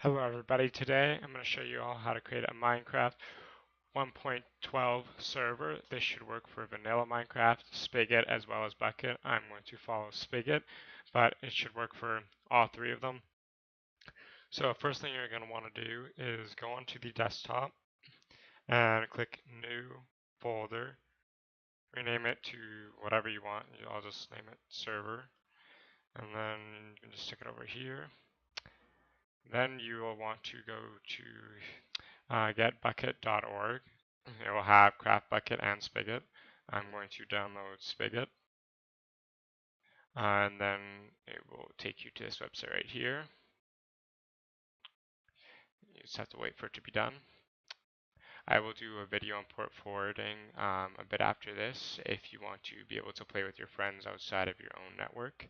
Hello everybody, today I'm going to show you all how to create a Minecraft 1.12 server. This should work for vanilla Minecraft, Spigot, as well as Bucket. I'm going to follow Spigot, but it should work for all three of them. So first thing you're going to want to do is go onto the desktop and click New Folder. Rename it to whatever you want. I'll just name it Server. And then you can just stick it over here. Then you will want to go to getbucket.org. It will have Craft Bucket and Spigot. I'm going to download Spigot. And then it will take you to this website right here. You just have to wait for it to be done. I will do a video on port forwarding a bit after this if you want to be able to play with your friends outside of your own network.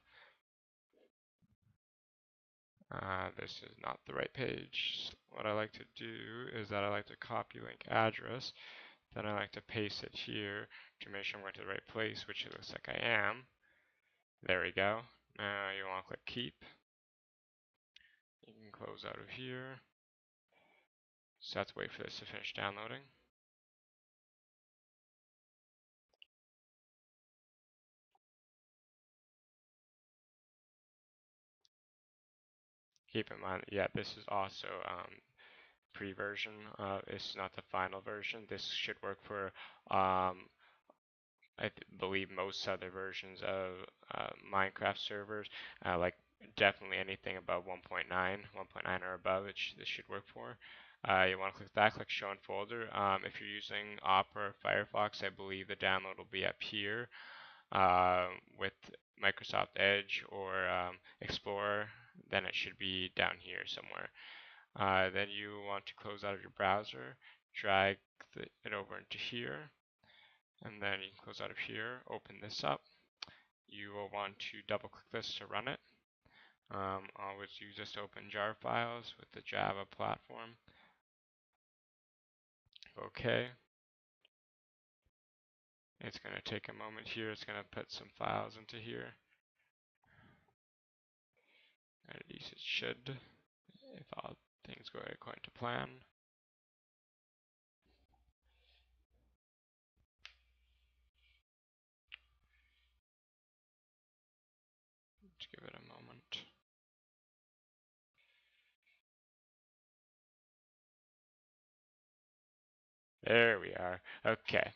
This is not the right page. What I like to do is that I like to copy link address. Then I like to paste it here to make sure I'm going to the right place, which it looks like I am. There we go. Now you want to click keep. You can close out of here. So I have to wait for this to finish downloading. Keep in mind, yeah, this is also pre-version. It's not the final version. This should work for I believe most other versions of Minecraft servers, like definitely anything above 1.9, 1.9 or above, this should work for. You want to click that, click Show in Folder. If you're using Opera or Firefox, I believe the download will be up here with Microsoft Edge or Explorer. Then it should be down here somewhere. Then you want to close out of your browser, drag it over into here. And then you can close out of here, open this up. You will want to double click this to run it. Always use just open jar files with the Java platform. Okay. It's going to take a moment here. It's going to put some files into here. At least it should, if all things go according to plan. Let's give it a moment. There we are. Okay.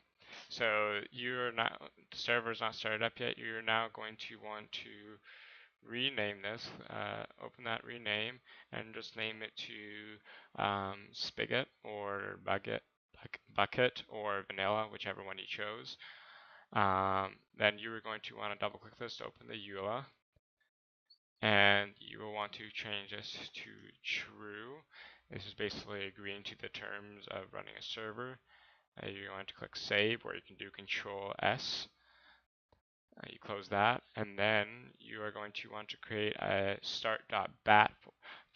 So the server's not started up yet. You're now going to want to rename this, open that rename, and just name it to Spigot or Bucket or Vanilla, whichever one you chose. Then you are going to want to double click this to open the EULA, and you will want to change this to true. This is basically agreeing to the terms of running a server. You're going to click save, or you can do Control S. You close that, and then you are going to want to create a start.bat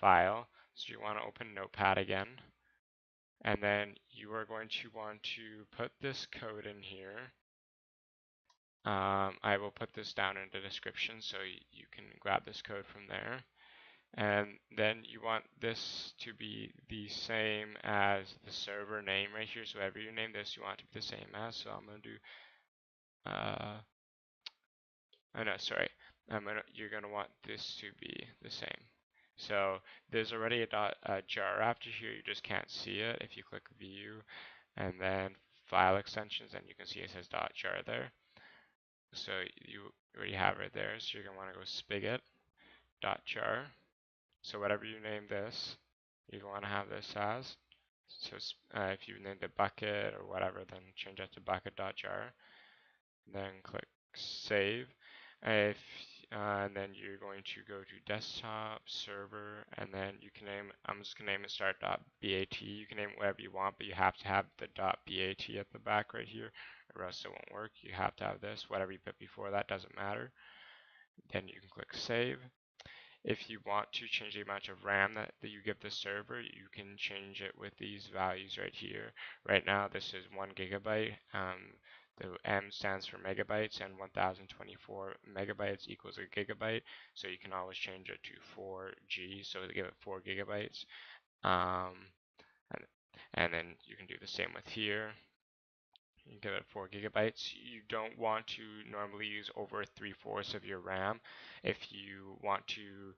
file. So you want to open Notepad again, and then you are going to want to put this code in here. I will put this down in the description so you can grab this code from there. And then you want this to be the same as the server name right here. So whatever you name this, you want it to be the same as. So I'm going to do oh no, sorry. You're going to want this to be the same. So there's already a jar after here. You just can't see it. If you click View and then File Extensions, then you can see it says .jar there. So you already have it there. So you're going to want to go spigot.jar. So whatever you name this, you want to have this as. So if you named it bucket or whatever, then change that to bucket.jar. Then click Save. And then you're going to go to desktop, server, and then you can name, I'm just going to name it start.bat. You can name it whatever you want, but you have to have the .bat at the back right here, or else it won't work. You have to have this. Whatever you put before that doesn't matter. Then you can click save. If you want to change the amount of RAM that you give the server, you can change it with these values right here. Right now, this is 1 gigabyte. The M stands for megabytes, and 1024 megabytes equals a gigabyte. So you can always change it to 4G, so to give it 4 gigabytes. And, and then you can do the same with here. You give it 4 gigabytes. You don't want to normally use over 3/4 of your RAM. If you want to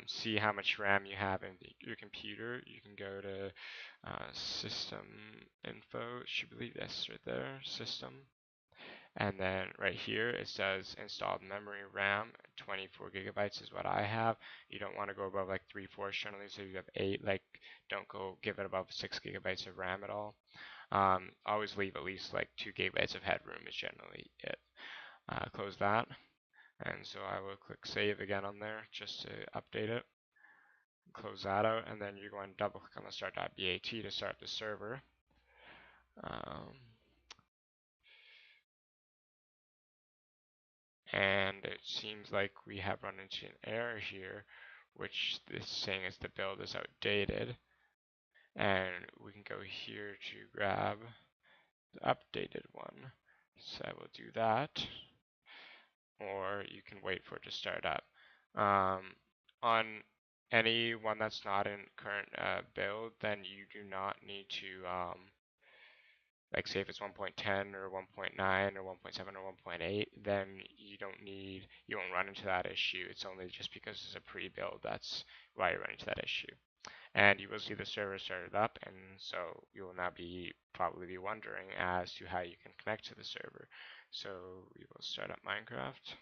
see how much RAM you have in your computer, you can go to system info. It should be this right there, system. And then right here it says installed memory RAM, 24 gigabytes is what I have. You don't want to go above like 3/4 generally, so you have 8, like don't go give it above 6 gigabytes of RAM at all. Always leave at least like 2 gigabytes of headroom is generally it. Close that. And so I will click save again on there just to update it. Close that out, and then you're going to double click on the start.bat to start the server. And it seems like we have run into an error here, which is saying is the build is outdated. And we can go here to grab the updated one. So I will do that. Or you can wait for it to start up. On any one that's not in current build, then you do not need to like say if it's 1.10 or 1.9 or 1.7 or 1.8, then you won't run into that issue. It's only just because it's a pre-build that's why you run into that issue. And you will see the server started up, and so you will now probably be wondering as to how you can connect to the server. So we will start up Minecraft.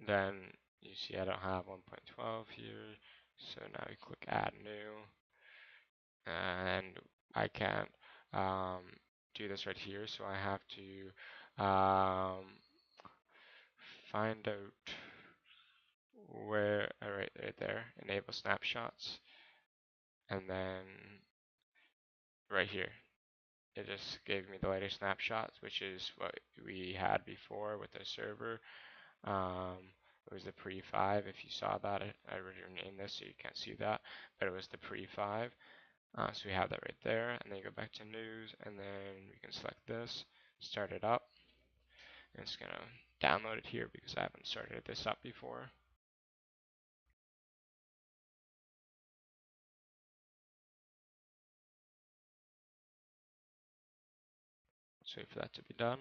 Then you see I don't have 1.12 here, so now we click add new, and I can't do this right here, so I have to find out where, right there, enable snapshots, and then right here, it just gave me the latest snapshots, which is what we had before with the server. It was the pre-5. If you saw that, I already renamed this, so you can't see that, but it was the pre-5. So we have that right there, and then you go back to news, and then we can select this, start it up. And it's gonna download it here because I haven't started this up before. Let's wait for that to be done.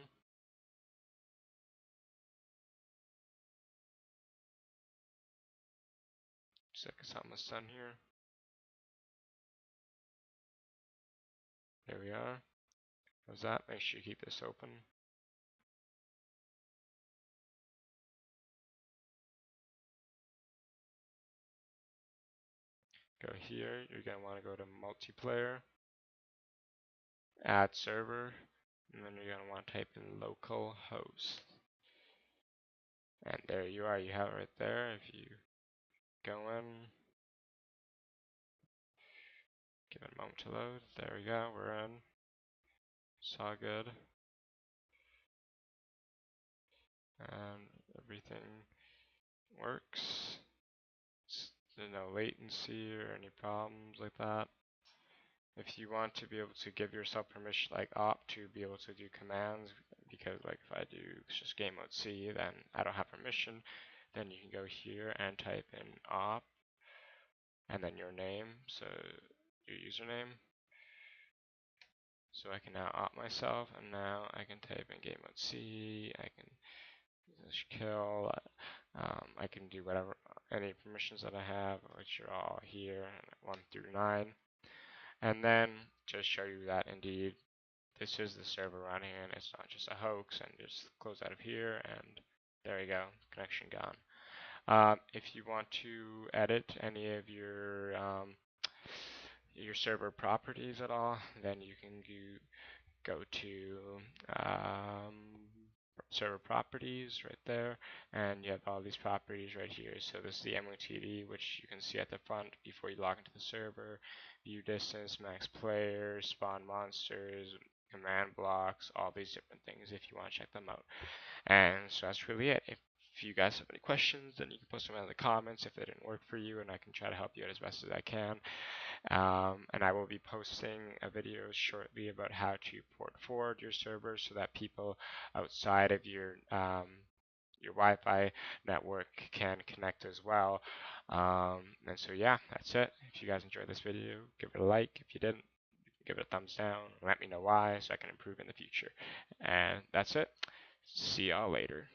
Looks like it's almost done here. There we are. How's that? Make sure you keep this open. Go here. You're gonna want to go to multiplayer, add server, and then you're gonna want to type in local host. And there you are. You have it right there. If you go in, give it a moment to load. There we go. We're in. It's all good. And everything works. There's no latency or any problems like that. If you want to be able to give yourself permission like op to be able to do commands, because like if I do just game mode C, then I don't have permission, then you can go here and type in op and then your name, so your username. So I can now op myself, and now I can type in game mode C, I can kill, I can do whatever, any permissions that I have, which are all here, 1 through 9. And then just show you that indeed this is the server running and it's not just a hoax, and just close out of here, and there you go, connection gone. If you want to edit any of your server properties at all, then you can go to server properties right there, and you have all these properties right here. So this is the MOTD, which you can see at the front before you log into the server. View distance, max players, spawn monsters, command blocks, all these different things if you want to check them out. And so that's really it. if you guys have any questions, then you can post them in the comments if they didn't work for you, and I can try to help you out as best as I can. And I will be posting a video shortly about how to port forward your server so that people outside of your Wi-Fi network can connect as well. And so yeah, that's it. If you guys enjoyed this video, give it a like. If you didn't, give it a thumbs down. Let me know why so I can improve in the future. And that's it. See y'all later.